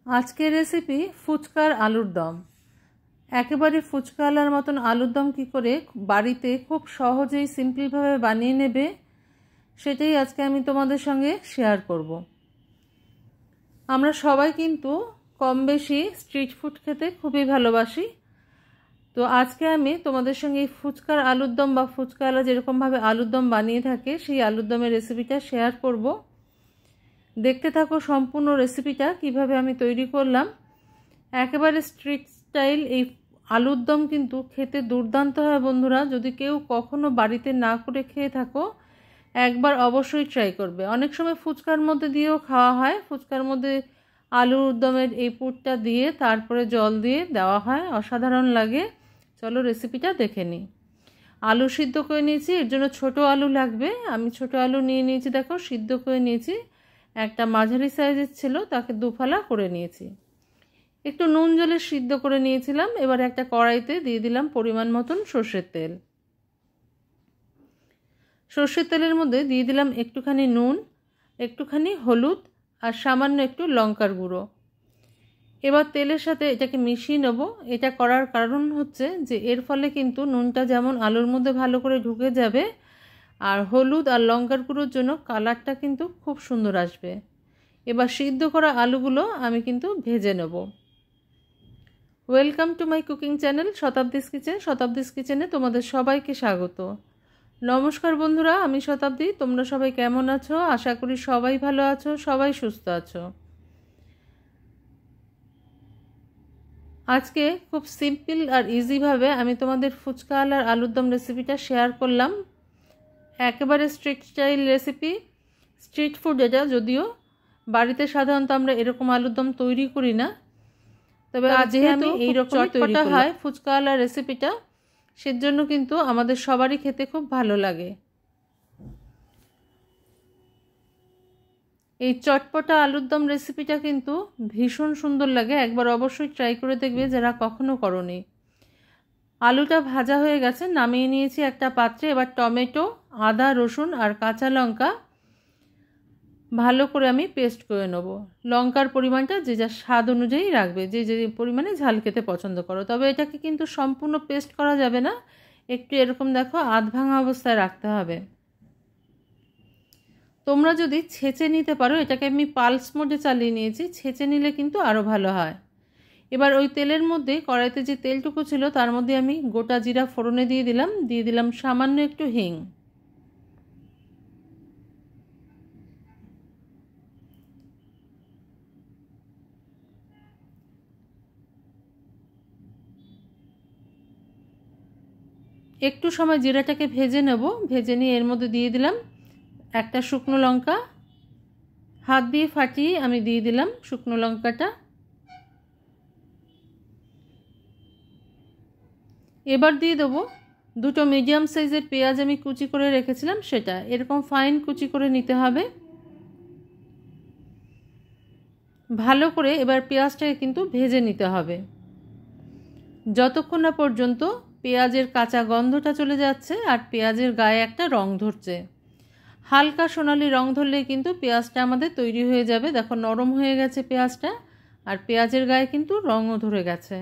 আজকের রেসিপি ফুচকার আলুর দম। একেবারে ফুচকাওয়ালার মতন আলুর দম কী করে বাড়িতে খুব সহজেই সিম্পলভাবে বানিয়ে নেবে সেটাই আজকে আমি তোমাদের সঙ্গে শেয়ার করব। আমরা সবাই কিন্তু কম বেশি স্ট্রিট ফুড খেতে খুবই ভালোবাসি। তো আজকে আমি তোমাদের সঙ্গে এই ফুচকার আলুর দম বা ফুচকাওয়ালা যেরকমভাবে আলুর দম বানিয়ে থাকে সেই আলুর দমের রেসিপিটা শেয়ার করব। দেখতে থাকো সম্পূর্ণ রেসিপিটা কিভাবে আমি তৈরি করলাম। একেবারে স্ট্রিট স্টাইল এই আলুর দম কিন্তু খেতে দুর্দান্ত হয় বন্ধুরা। যদি কেউ কখনো বাড়িতে না করে খেয়ে থাকো একবার অবশ্যই ট্রাই করবে। অনেক সময় ফুচকার মধ্যে দিয়েও খাওয়া হয়, ফুচকার মধ্যে আলুর দমের এই পুরটা দিয়ে তারপরে জল দিয়ে দেওয়া হয়, অসাধারণ লাগে। চলো রেসিপিটা দেখে নিই। আলু সিদ্ধ করে নিয়েছি, এর জন্য ছোট আলু লাগবে। আমি ছোট আলু নিয়ে নিয়েছি, দেখো সিদ্ধ করে নিয়েছি। একটা মাঝারি সাইজের ছিল, তাকে দুফালা করে নিয়েছি। একটু নুন জলে সিদ্ধ করে নিয়েছিলাম। এবার একটা কড়াইতে দিয়ে দিলাম পরিমাণ মতন সর্ষের তেল। সর্ষের তেলের মধ্যে দিয়ে দিলাম একটুখানি নুন, একটুখানি হলুদ আর সামান্য একটু লঙ্কার গুঁড়ো। এবার তেলের সাথে এটাকে মিশিয়ে নেব। এটা করার কারণ হচ্ছে যে এর ফলে কিন্তু নুনটা যেমন আলুর মধ্যে ভালো করে ঢুকে যাবে, আর হলুদ আর লঙ্কার গুঁড়োর জন্য কালারটা কিন্তু খুব সুন্দর আসবে। এবার সিদ্ধ করা আলুগুলো আমি কিন্তু ভেজে নেব। Welcome to my cooking channel Shatabdi's kitchen. Shatabdi's কিচেনে তোমাদের সবাইকে স্বাগত। নমস্কার বন্ধুরা, আমি শতাব্দী। তোমরা সবাই কেমন আছো? আশা করি সবাই ভালো আছো, সবাই সুস্থ আছো। আজকে খুব সিম্পল আর ইজিভাবে আমি তোমাদের ফুচকাওয়ালার আলুর দম রেসিপিটা শেয়ার করলাম। একেবারে street style recipe, street food এটা। যদিও বাড়িতে সাধারণত আমরা এরকম আলুর দম তৈরি করি না, তবে আজকে আমি এইরকম চটপটা হয় ফুচকাওয়ালা রেসিপিটা, সেজন্য কিন্তু আমাদের সবারই খেতে খুব ভালো লাগে। এই চটপটা আলুর দম রেসিপিটা কিন্তু ভীষণ সুন্দর লাগে। একবার অবশ্যই ট্রাই করে দেখবে যারা কখনো করনি। আলুটা ভাজা হয়ে গেছে, নামিয়ে নিয়েছি একটা পাত্রে। এবার টমেটো, আদা, রসুন আর কাঁচা লঙ্কা ভালো করে আমি পেস্ট করে নেব। লঙ্কার পরিমাণটা যে যার স্বাদ অনুযায়ী রাখবে, যে যে পরিমাণে ঝাল খেতে পছন্দ করো। তবে এটাকে কিন্তু সম্পূর্ণ পেস্ট করা যাবে না, একটু এরকম দেখো আধ ভাঙা অবস্থায় রাখতে হবে। তোমরা যদি ছেঁচে নিতে পারো, এটাকে আমি পালস মোডে চালিয়ে নিয়েছি, ছেঁচে নিলে কিন্তু আরও ভালো হয়। এবার ওই তেলের মধ্যে, কড়াইতে যে তেলটুকু ছিল তার মধ্যে আমি গোটা জিরা ফোড়নে দিয়ে দিলাম সামান্য একটু হিং। একটু সময় জিরাটাকে ভেজে নেব। ভেজে নিয়ে এর মধ্যে দিয়ে দিলাম একটা শুকনো লঙ্কা, হাত দিয়ে ফাটিয়ে আমি দিয়ে দিলাম শুকনো লঙ্কাটা। এবার দিয়ে দেবো দুটো মিডিয়াম সাইজের পেঁয়াজ আমি কুচি করে রেখেছিলাম, সেটা এরকম ফাইন কুচি করে নিতে হবে ভালো করে। এবার পেঁয়াজটাকে কিন্তু ভেজে নিতে হবে যতক্ষণ না পর্যন্ত পেঁয়াজের কাঁচা গন্ধটা চলে যাচ্ছে আর পেঁয়াজের গায়ে একটা রং ধরছে। হালকা সোনালি রং ধরলেই কিন্তু পেঁয়াজটা আমাদের তৈরি হয়ে যাবে। দেখো নরম হয়ে গেছে পেঁয়াজটা, আর পেঁয়াজের গায়ে কিন্তু রঙও ধরে গেছে।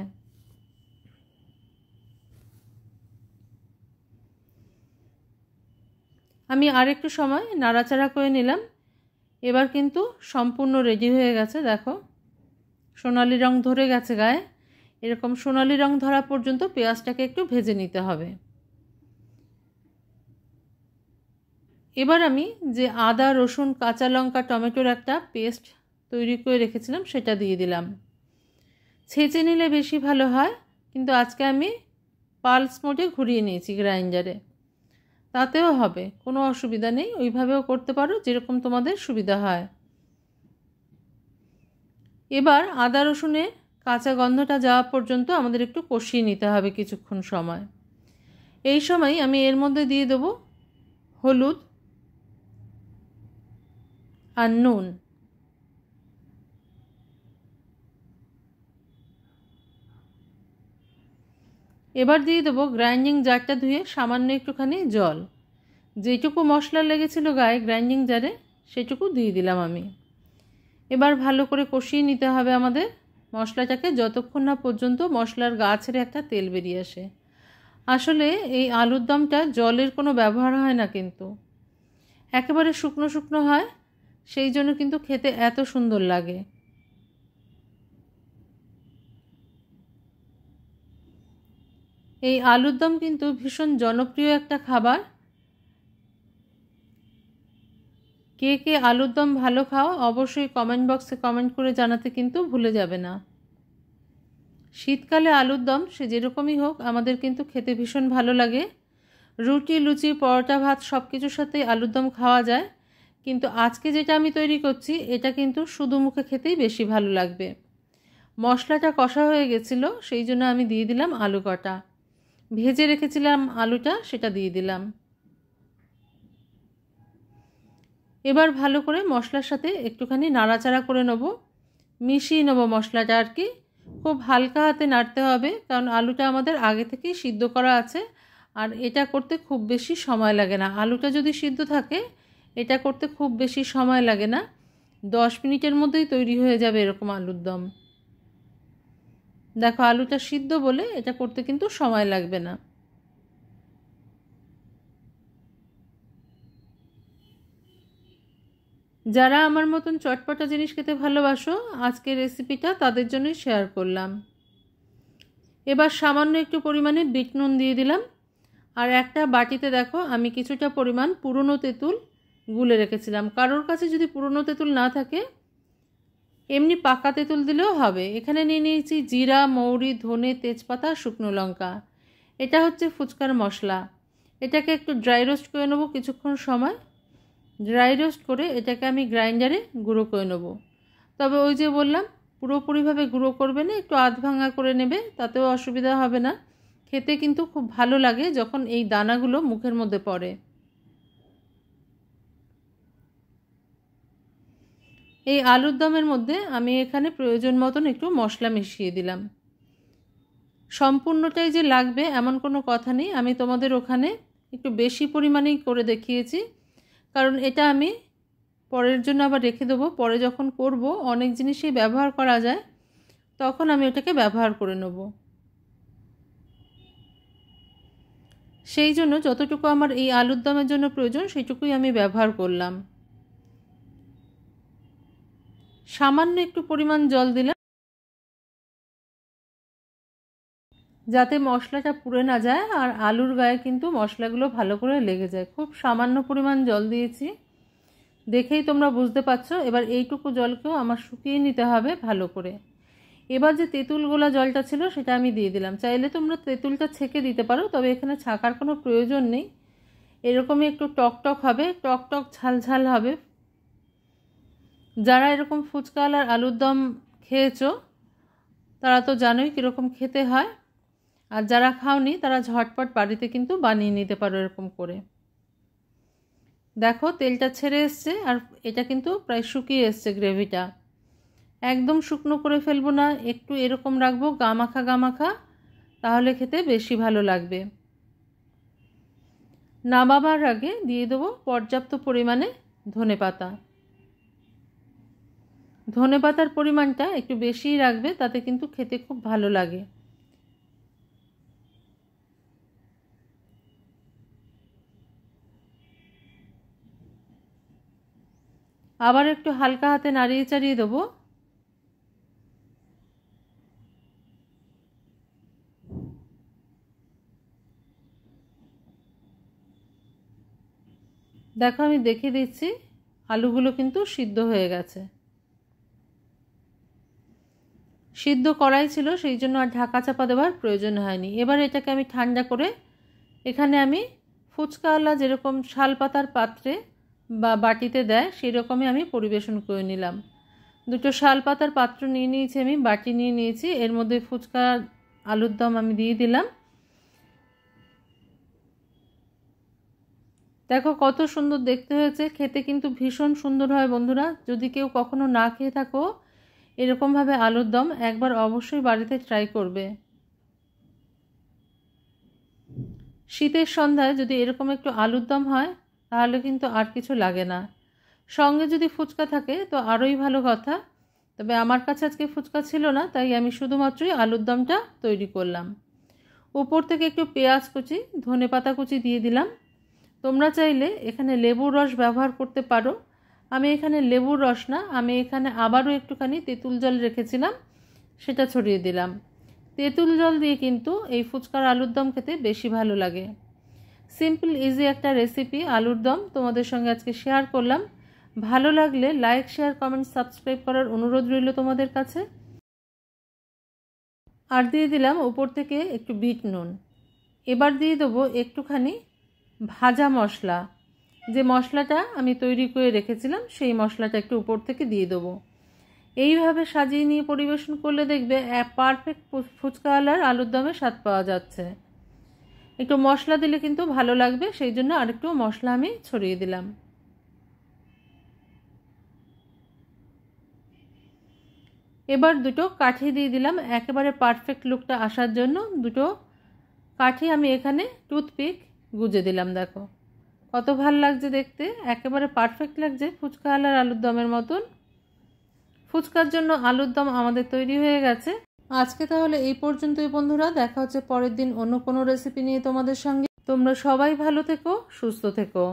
আমি আর একটু সময় নাড়াচাড়া করে নিলাম। এবার কিন্তু সম্পূর্ণ রেডি হয়ে গেছে। দেখো সোনালি রং ধরে গেছে গায়ে। এরকম সোনালি রং ধরা পর্যন্ত পেঁয়াজটাকে একটু ভেজে নিতে হবে। এবার আমি যে আদা, রসুন, কাঁচা লঙ্কা, টমেটোর একটা পেস্ট তৈরি করে রেখেছিলাম সেটা দিয়ে দিলাম। ছেঁচে নিলে বেশি ভালো হয়, কিন্তু আজকে আমি পালস মোডে ঘুরিয়ে নিয়েছি গ্রাইন্ডারে, তাতেও হবে, কোনো অসুবিধা নেই। ওইভাবেও করতে পারো, যেরকম তোমাদের সুবিধা হয়। এবার আদা রসুনের কাঁচা গন্ধটা যাওয়া পর্যন্ত আমাদের একটু কষিয়ে নিতে হবে কিছুক্ষণ সময়। এই সময় আমি এর মধ্যে দিয়ে দেবো হলুদ আর নুন। এবার দিয়ে দেবো গ্রাইন্ডিং জারটা ধুয়ে সামান্য একটুখানি জল। যেটুকু মশলা লেগেছিল গায়ে গ্রাইন্ডিং জারে সেটুকু দিয়ে দিলাম আমি। এবার ভালো করে কষিয়ে নিতে হবে আমাদের মশলাটাকে, যতক্ষণ না পর্যন্ত মশলার গা ছেড়ে একটা তেল বেরিয়ে আসে। আসলে এই আলুর দমটা জলের কোনো ব্যবহার হয় না, কিন্তু একেবারে শুকনো শুকনো হয়, সেই জন্য কিন্তু খেতে এত সুন্দর লাগে। এই আলুর দম কিন্তু ভীষণ জনপ্রিয় একটা খাবার। কে কে আলুর দম ভালো খাও অবশ্যই কমেন্ট বক্সে কমেন্ট করে জানাতে কিন্তু ভুলে যাবে না। শীতকালে আলুর দম সে যেরকমই হোক আমাদের কিন্তু খেতে ভীষণ ভালো লাগে। রুটি, লুচি, পরোটা, ভাত সব কিছুর সাথেই আলুর দম খাওয়া যায়, কিন্তু আজকে যেটা আমি তৈরি করছি এটা কিন্তু শুধু মুখে খেতেই বেশি ভালো লাগবে। মশলাটা কষা হয়ে গেছিলো, সেই জন্য আমি দিয়ে দিলাম আলু কটা। ভেজে রেখেছিলাম আলুটা, সেটা দিয়ে দিলাম। এবার ভালো করে মশলার সাথে একটুখানি নাড়াচাড়া করে নেব, মিশিয়ে নেব মশলাটা আর কি। খুব হালকা হাতে নাড়তে হবে, কারণ আলুটা আমাদের আগে থেকেই সিদ্ধ করা আছে, আর এটা করতে খুব বেশি সময় লাগে না। আলুটা যদি সিদ্ধ থাকে এটা করতে খুব বেশি সময় লাগে না, 10 মিনিটের মধ্যেই তৈরি হয়ে যাবে এরকম আলুর দম। দেখো আলুটা সিদ্ধ বলে এটা করতে কিন্তু সময় লাগবে না। যারা আমার মতন চটপটা জিনিস খেতে ভালোবাসো, আজকের রেসিপিটা তাদের জন্যই শেয়ার করলাম। এবার সামান্য একটু পরিমাণে বিট নুন দিয়ে দিলাম, আর একটা বাটিতে দেখো আমি কিছুটা পরিমাণ পুরনো তেঁতুল গুলে রেখেছিলাম। কারোর কাছে যদি পুরনো তেঁতুল না থাকে এমনি পাকা তেঁতুল দিলেও হবে। এখানে নিয়ে নিয়েছি জিরা, মৌরি, ধনে, তেজপাতা, শুকনো লঙ্কা। এটা হচ্ছে ফুচকার মশলা। এটাকে একটু ড্রাই রোস্ট করে নেবো কিছুক্ষণ সময়। ড্রাই রোস্ট করে এটাকে আমি গ্রাইন্ডারে গুঁড়ো করে নেব। তবে ওই যে বললাম, পুরোপুরিভাবে গুঁড়ো করবে না, একটু আধ ভাঙা করে নেবে, তাতেও অসুবিধা হবে না। খেতে কিন্তু খুব ভালো লাগে যখন এই দানাগুলো মুখের মধ্যে পড়ে। এই আলুর দমের মধ্যে আমি এখানে প্রয়োজন মতন একটু মশলা মিশিয়ে দিলাম। সম্পূর্ণটাই যে লাগবে এমন কোনো কথা নেই, আমি তোমাদের ওখানে একটু বেশি পরিমাণেই করে দেখিয়েছি, কারণ এটা আমি পরের জন্য আবার রেখে দেবো। পরে যখন করব অনেক জিনিসই ব্যবহার করা যায়, তখন আমি ওটাকে ব্যবহার করে নেব। সেই জন্য যতটুকু আমার এই আলুর দমের জন্য প্রয়োজন সেইটুকুই আমি ব্যবহার করলাম। সামান্য একটু পরিমাণ জল দিলাম, যাতে মশলাটা পুড়ে না যায় আর আলুর গায়ে কিন্তু মশলাগুলো ভালো করে লেগে যায়। খুব সামান্য পরিমাণ জল দিয়েছি, দেখেই তোমরা বুঝতে পারছো। এবার এইটুকু জলকেও আমার শুকিয়ে নিতে হবে ভালো করে। এবার যে তেঁতুল গোলা জলটা ছিল সেটা আমি দিয়ে দিলাম। চাইলে তোমরা তেঁতুলটা ছেঁকে দিতে পারো, তবে এখানে ছাঁকার কোনো প্রয়োজন নেই। এরকমই একটু টক টক হবে, টক টক ঝাল ঝাল হবে। যারা এরকম ফুচকা আর আলুর দম খেয়েছো তারা তো জানোই কীরকম খেতে হয়, আর যারা খাওনি তারা ঝটপট বাড়িতে কিন্তু বানিয়ে নিতে পারো এরকম করে। দেখো তেলটা ছেড়ে এসছে, আর এটা কিন্তু প্রায় শুকিয়ে এসছে গ্রেভিটা। একদম শুকনো করে ফেলবো না, একটু এরকম রাখবো গামাখা গামাখা, তাহলে খেতে বেশি ভালো লাগবে। নামাবার আগে দিয়ে দেবো পর্যাপ্ত পরিমাণে ধনেপাতা। ধনেপাতার পরিমাণটা একটু বেশিই রাখবে, তাতে কিন্তু খেতে খুব ভালো লাগে। আবার একটু হালকা হাতে নাড়িয়ে চাড়িয়ে দেবো। দেখো আমি দেখে দিচ্ছি, আলুগুলো কিন্তু সিদ্ধ হয়ে গেছে। সিদ্ধ করাই ছিল, সেই জন্য আর ঢাকা চাপা দেওয়ার প্রয়োজন হয়নি। এবার এটাকে আমি ঠান্ডা করে এখানে আমি ফুচকাওয়ালা যেরকম শালপাতার পাত্রে বা বাটিতে দেয় সেই রকমই আমি পরিবেশন করে নিলাম। দুটো শালপাতার পাত্র নিয়ে নিয়েছি, আমি বাটি নিয়ে নিয়েছি, এর মধ্যে ফুচকা আলুর দম আমি দিয়ে দিলাম। দেখো কত সুন্দর দেখতে হয়েছে, খেতে কিন্তু ভীষণ সুন্দর হয় বন্ধুরা। যদি কেউ কখনো না খেয়ে থাকো এরকমভাবে আলুর দম, একবার অবশ্যই বাড়িতে ট্রাই করবে। শীতের সন্ধ্যায় যদি এরকম একটু আলুর দম হয় তাহলে কিন্তু আর কিছু লাগে না। সঙ্গে যদি ফুচকা থাকে তো আরোই ভালো কথা। তবে আমার কাছে আজকে ফুচকা ছিল না, তাই আমি শুধুমাত্রই আলুর দমটা তৈরি করলাম। উপর থেকে একটু পেঁয়াজ কুচি, ধনেপাতা কুচি দিয়ে দিলাম। তোমরা চাইলে এখানে লেবুর রস ব্যবহার করতে পারো। আমি এখানে লেবুর রস না, আমি এখানে আবারও একটুখানি তেঁতুল জল রেখেছিলাম, সেটা ছড়িয়ে দিলাম। তেঁতুল জল দিয়ে কিন্তু এই ফুচকার আলুর দম খেতে বেশি ভালো লাগে। সিম্পল ইজি একটা রেসিপি আলুর দম তোমাদের সঙ্গে আজকে শেয়ার করলাম। ভালো লাগলে লাইক, শেয়ার, কমেন্ট, সাবস্ক্রাইব করার অনুরোধ রইল তোমাদের কাছে। আর দিয়ে দিলাম উপর থেকে একটু বিট নুন। এবার দিয়ে দেবো একটুখানি ভাজা মশলা, যে মশলাটা আমি তৈরি করে রেখেছিলাম সেই মশলাটা একটু উপর থেকে দিয়ে দেবো। এইভাবে সাজিয়ে নিয়ে পরিবেশন করলে দেখবে পারফেক্ট ফুচকাওয়ালার আলুর দমে স্বাদ পাওয়া যাচ্ছে। একটু মশলা দিলে কিন্তু ভালো লাগবে, সেই জন্য আরেকটু মশলা আমি ছড়িয়ে দিলাম। এবার দুটো কাঠি দিয়ে দিলাম একেবারে পারফেক্ট লুকটা আসার জন্য। দুটো কাঠি আমি এখানে টুথপিক গুজে দিলাম। দেখো কত ভালো লাগছে দেখতে, একেবারে পারফেক্ট লাগছে ফুচকাওয়ালার আলুর দমের মতন। ফুচকার জন্য আলুর দম আমাদের তৈরি হয়ে গেছে। আজকে তাহলে এই পর্যন্তই বন্ধুরা, দেখা হচ্ছে পরের দিন অন্য কোনো রেসিপি নিয়ে তোমাদের সঙ্গে। তোমরা সবাই ভালো থেকো, সুস্থ থেকো।